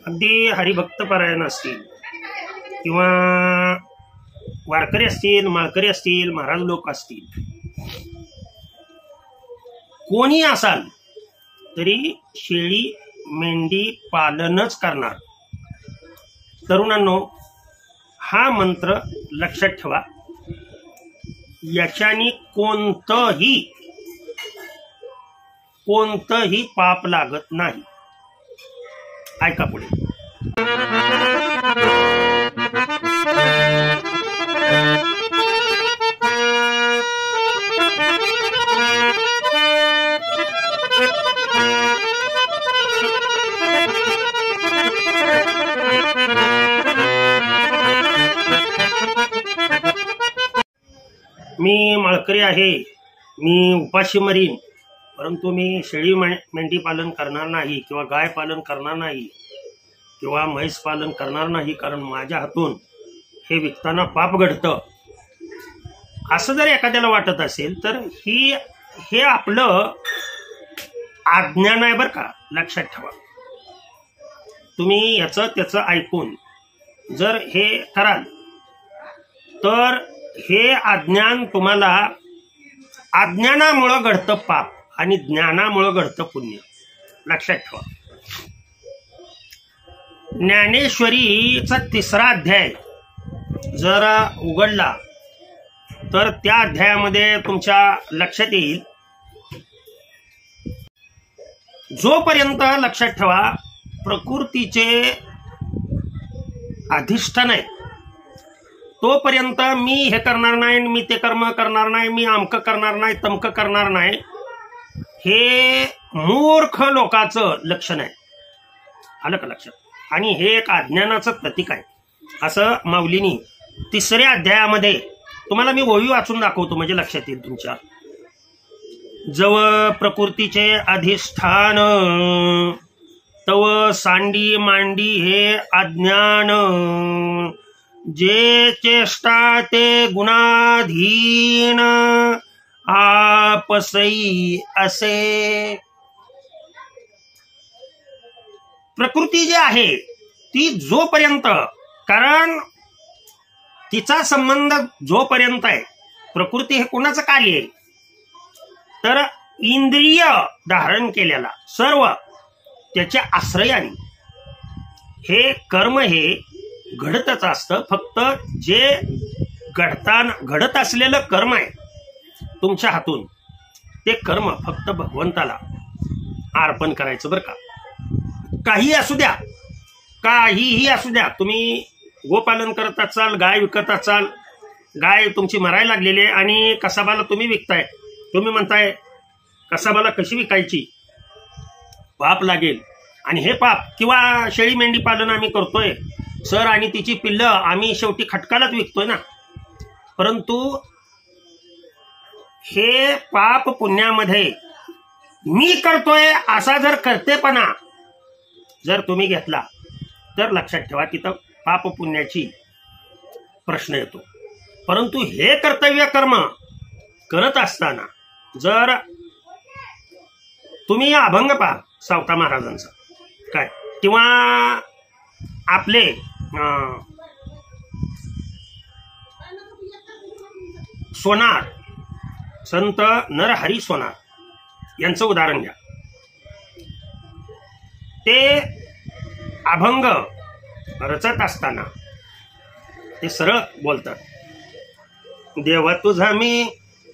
अगदी हरिभक्त पारायण असतील किंवा वारकरी असतील, माळकरी असतील, महाराज लोक असतील, कोणी असाल तरी शेळी मेंढी पालनच करणार. तरुणांनो, हा मंत्र लक्षात ठेवा. याच्याने कोणतंही पाप लागत नाही. ऐका पुढे. मी माळकरी आहे, मी उपाशी मरीन, परंतु मी शेळी मेंढी पालन करणार नाही किंवा गाय पालन करणार नाही किंवा म्हैस पालन करणार नाही, कारण माझ्या हातून हे विकताना पाप घडतं, असं जर एखाद्याला वाटत असेल तर हे आपलं अज्ञान आहे बरं का. लक्षात ठेवा. तुम्ही याचं त्याचं ऐकून जर हे कराल तर हे अज्ञान तुम्हाला, अज्ञानामुळं घडतं पाप आणि ज्ञानामुळं घडतं पुण्य. लक्षात ठेवा. ज्ञानेश्वरीचा 3रा अध्याय जर उघडला तर त्या अध्यायामध्ये तुमच्या लक्षात येईल, जोपर्यंत लक्षात ठेवा प्रकृतीचे अधिष्ठान आहे तोपर्यंत मी हे करणार नाही, मी ते कर्म करणार नाही, मी आमकं करणार नाही, तमकं करणार नाही, हे मूर्ख लोकांचं लक्षण आहे. आलं का लक्षात? आणि हे एक अज्ञानाचं प्रतीक आहे. असं माऊलीनी 3ऱ्या अध्यायामध्ये, तुम्हाला मी ओवी वाचून दाखवतो म्हणजे लक्षात येईल तुमच्या. जव प्रकृतीचे अधिष्ठान तव सांडी मांडी हे अज्ञान, जे चेष्टा ते गुणाधीन आपसई असे. प्रकृती जी आहे ती जोपर्यंत, कारण तिचा संबंध जोपर्यंत आहे, प्रकृती हे कोणाचं कार्य आहे तर इंद्रिय धारण केलेला सर्व त्याच्या आश्रयाने हे कर्म हे घडतच असतं. फक्त जे घडत असलेलं कर्म आहे तुमच्या हातून, ते कर्म फक्त भगवंताला अर्पण करायचं बरं का. काही असू द्या, काहीही असू द्या. तुम्ही गोपालन करत असाल, गाय विकत असाल, गाय तुमची मरायला लागलेली आहे आणि कसाबाला तुम्ही विकताय, तुम्ही म्हणताय कसाबाला कशी विकायची, पाप लागेल. आणि हे पाप, किंवा शेळी मेंढी पालन आम्ही करतोय सर आणि तिची पिल्लं आम्ही शेवटी खटकालाच विकतोय ना, परंतु हे पाप पुण्यामध्ये मी करतोय असा जर कर्तेपणा जर तुम्ही घेतला तर लक्षात ठेवा तिथं पाप पुण्याची प्रश्न येतो. परंतु हे कर्तव्य कर्म करत असताना जर तुम्ही अभंग पहा सावता महाराजांचा काय, किंवा आपले सोनार संत नरहरी सोनार यांचं उदाहरण घ्या. ते अभंग रचत असताना ते सरळ बोलतात, देवा तुझा मी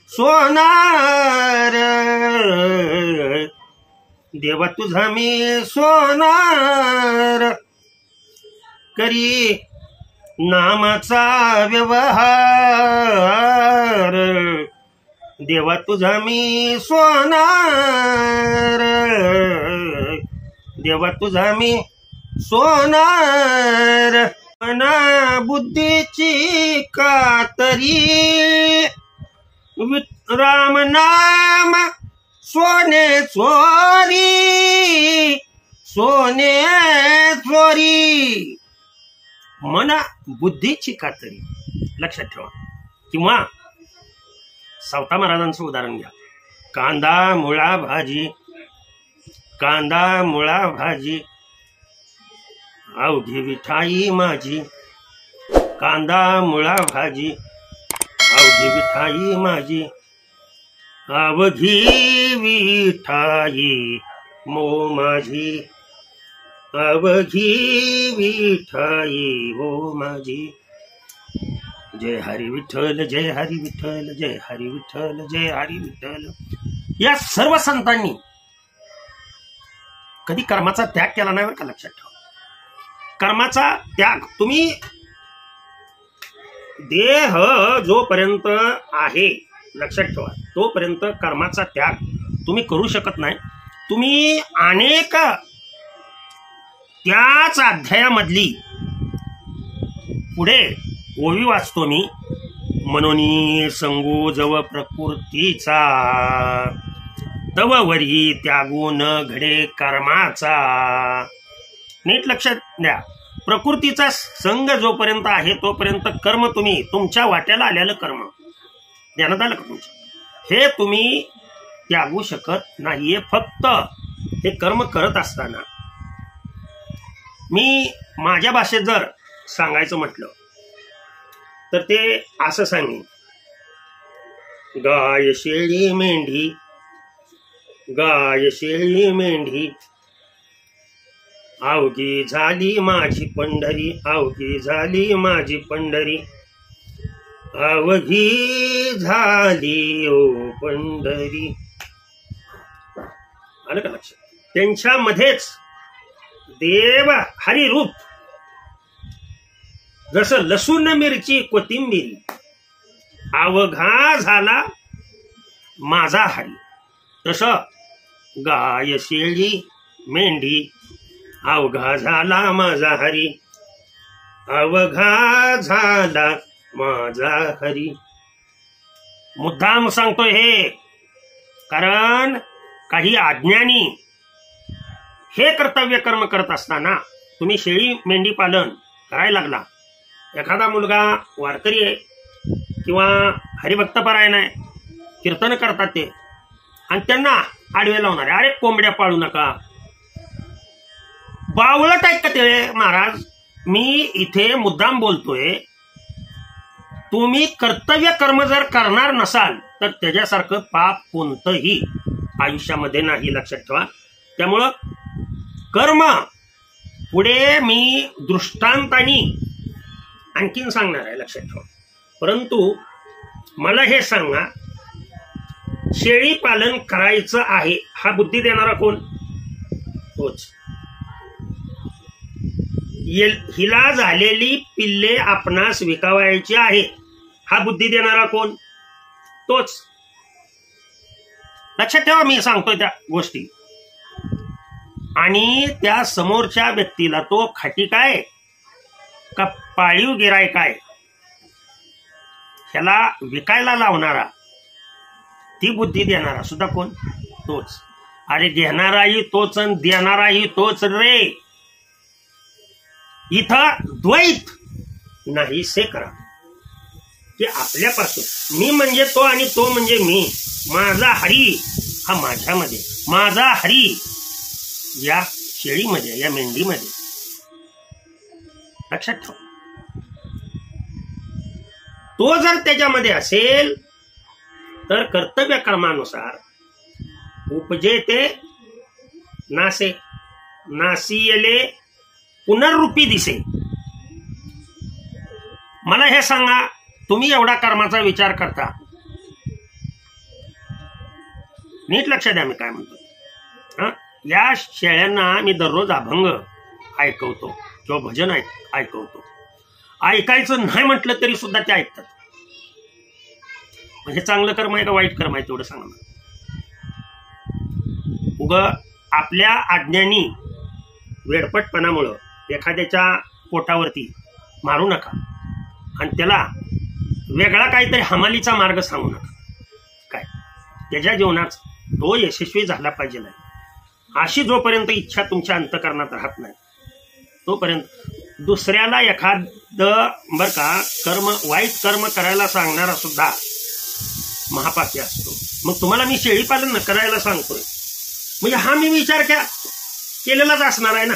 सोनार, देवा तुझा मी सोनार, करी नामाचा व्यवहार, देवा तुझा मी सोनार, देवा तुझा मी सोनार, मना बुद्धीची कातरी, राम नाम सोने चोरी, सोने चोरी, मना बुद्धीची कातरी. लक्षात ठेवा. किंवा सावता महाराजांचं उदाहरण घ्या, कांदा मुळा भाजी, कांदा मुळा भाजी, अवघी विठाई माझी कांदा मुळा भाजी, अवघी विठाई माझी अवघी विठाई मो माझी, अवघी विठाई हो माझी. जय हरी विठ्ठल, जय हरी विठ्ठल, जय हरी विठ्ठल, जय हरी विठ्ठल. या सर्व संतांनी कधी कर्माचा त्याग केला नाही बरं का, लक्षात ठेवा. कर्माचा त्याग तुम्ही देह जोपर्यंत आहे, लक्षात ठेवा, तोपर्यंत कर्माचा त्याग तुम्ही करू शकत नाही. तुम्ही अनेक त्याच अध्यायामधली पुढे ओवी वाचतो मी. मनोनी संगो जव प्रकृतीचा, तव वरी त्यागो न घडे कर्माचा. नीट लक्षात द्या, प्रकृतीचा संग जोपर्यंत आहे तोपर्यंत कर्म तुम्ही तुमच्या वाट्याला आलेलं कर्म ध्यानात आलं का तुमच्या, हे तुम्ही त्यागू शकत नाहीये. फक्त हे कर्म करत असताना मी माझ्या भाषेत जर सांगायचं म्हटलं तर ते असं सांगेन. गाय शेळी मेंढी, गाय शेळी मेंढी अवघी झाली माझी पंढरी, अवघी झाली माझी पंढरी, अवघी झाली ओ पंढरी. आलं का लक्षात? त्यांच्यामध्येच देव हरिरूप, जसं लसूण मिरची कोथिंबिरी, अवघा झाला माझा हरी, तसं गाय शेळी मेंढी अवघा झाला माझा हरी, अवघा झाला माझा हरी. मुद्दाम सांगतोय हे, कारण काही अज्ञानी हे कर्तव्य कर्म करत असताना तुम्ही शेळी मेंढी पालन करायला लागला. एखादा मुलगा वारकरी आहे किंवा हरिभक्तपरायण आहे, कीर्तन करतात ते, आणि त्यांना आडवे लावणारे, अरे कोंबड्या पाळू नका. बावळट आहेत का ते महाराज? मी इथे मुद्दाम बोलतोय, तुम्ही कर्तव्य कर्म जर करणार नसाल तर त्याच्यासारखं पाप कोणतंही आयुष्यामध्ये नाही, लक्षात ठेवा. त्यामुळं कर्म पुढे मी दृष्टांतानी आणखीन सांगणार आहे, लक्षात ठेवा. परंतु मला हे सांगा, शेळी पालन करायचं आहे हा बुद्धी देणारा कोण? तोच. हिला झालेली पिल्ले आपणास विकावायची आहे हा बुद्धी देणारा कोण? तोच. लक्षात ठेवा, मी सांगतोय त्या गोष्टी. आणि त्या समोरच्या व्यक्तीला तो खाटी काय का पाळीव गिराय काय, ह्याला विकायला लावणारा, ती बुद्धी देणारा सुद्धा कोण? तोच. अरे घेणाराही तोच आणि देणाराही तोच रे. इथं द्वैत नाही से करा की आपल्यापासून मी म्हणजे तो आणि तो म्हणजे मी, माझा हरी हा माझ्यामध्ये, माझा हरी या शेळीमध्ये, या मेंढीमध्ये. लक्षात ठेवा, तो जर त्याच्यामध्ये असेल तर कर्तव्य कर्मानुसार उपजे ते नासे, नासियले पुनर्रूपी दिसे. मला हे सांगा, तुम्ही एवढा कर्माचा विचार करता, नीट लक्ष द्या मी काय म्हणतो. या शेळ्यांना मी दररोज अभंग ऐकवतो किंवा भजन ऐकवतो. ऐकायचं नाही म्हटलं तरी सुद्धा ते ऐकतात. म्हणजे चांगलं कर्म आहे का वाईट कर्म आहे तेवढं सांगा. उग आपल्या अज्ञानी वेडपटपणामुळं एखाद्याच्या पोटावरती मारू नका आणि त्याला वेगळा काहीतरी हमालीचा मार्ग सांगू नका. काय त्याच्या जीवनात तो यशस्वी झाला पाहिजे नाही अशी जोपर्यंत इच्छा तुमच्या अंतःकरणात राहत नाही तोपर्यंत दुसऱ्याला एखादं बर का कर्म, वाईट कर्म करायला सांगणारा सुद्धा महापापी असतो. मग तुम्हाला मी शेळी पालन करायला सांगतोय म्हणजे हा मी विचार केलेलाच असणार आहे ना.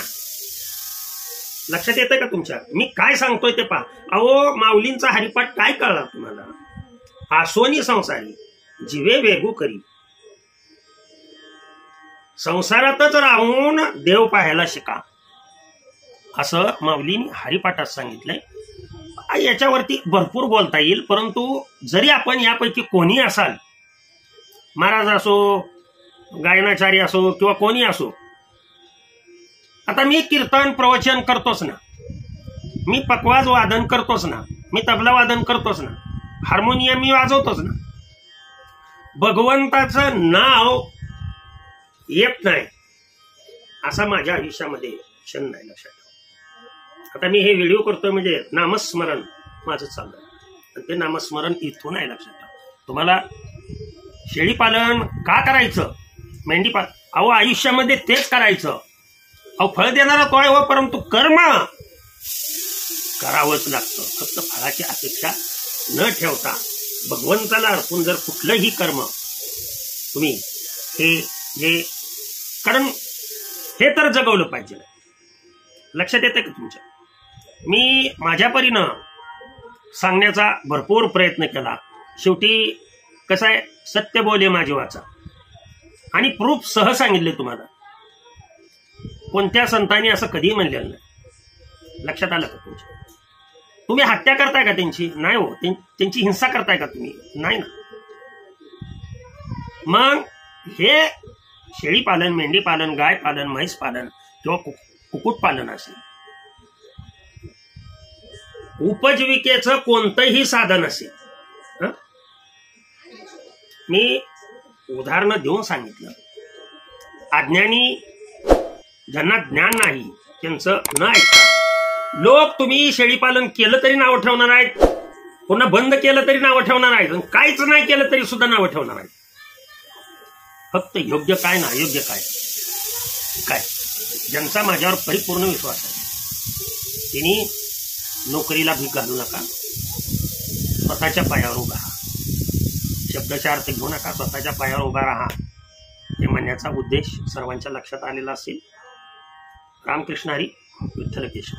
लक्षात येतंय का तुमच्या? मी काय सांगतोय ते पहा. अहो, माऊलींचा हरिपाठ काय कळला तुम्हाला? आसोनी संसारी जीवे वेगू करी. संसारातच राहून देव पाहायला शिका, असं माऊलींनी हरिपाठात सांगितलंय. याच्यावरती भरपूर बोलता येईल, परंतु जरी आपण यापैकी कोणी असाल, महाराज असो, गायनाचार्य असो किंवा कोणी असो, आता मी कीर्तन प्रवचन करतोच ना, मी पकवाज वादन करतोच ना, मी तबला वादन करतोच ना, हार्मोनियम मी वाजवतोच ना. भगवंताचं नाव येत नाही असा माझ्या आयुष्यामध्ये क्षण नाही. लक्षात ठेवा. आता मी हे व्हिडिओ करतोय म्हणजे नामस्मरण माझं चाललंय, आणि ते नामस्मरण इथून आहे. लक्षात ठेवा. तुम्हाला शेळीपालन का करायचं, मेंढीपालन, अहो आयुष्यामध्ये तेच करायचं. अहो फळ देणारा तो आहे हो, परंतु कर्म करावंच लागतं. फक्त फळाची अपेक्षा न ठेवता भगवंताला अर्पून जर कुठलंही कर्म तुम्ही हे कारण हे तर जगवलं पाहिजे. लक्षात येतं का तुमच्या? मी माझ्या परीनं सांगण्याचा भरपूर प्रयत्न केला. शेवटी कसं आहे, सत्य बोले माझी वाचा, आणि प्रूफ सह सांगितले तुम्हाला. कोणत्या संतांनी असं कधीही म्हणलेलं नाही. लक्षात आलं का तुमच्या? तुम्ही हत्या करताय का त्यांची? नाही हो. त्यांची हिंसा करताय का तुम्ही? नाही ना. मग हे शेळीपालन, मेंढीपालन, गाय पालन, म्हैस पालन किंवा कुक्कुटपालन असेल, उपजीविकेचं कोणतंही साधन असेल, मी उदाहरणं देऊन सांगितलं. अज्ञानी ज्यांना ज्ञान नाही त्यांचं न ऐकता लोक तुम्ही शेळीपालन केलं तरी नावं ठेवणार आहेत, पुन्हा बंद केलं तरी नावं ठेवणार आहेत, काहीच नाही केलं तरी सुद्धा नावं ठेवणार आहेत. फक्त योग्य काय ना अयोग्य काय काय ज्यांचा माझ्यावर परिपूर्ण विश्वास आहे त्यांनी नोकरीला भीक घालू नका, स्वतःच्या पायावर उभा राहा. शब्दाचा अर्थ घेऊ नका, स्वतःच्या पायावर उभा राहा हे म्हणण्याचा उद्देश सर्वांच्या लक्षात आलेला असेल. रामकृष्ण हरी, विठ्ठल केशव.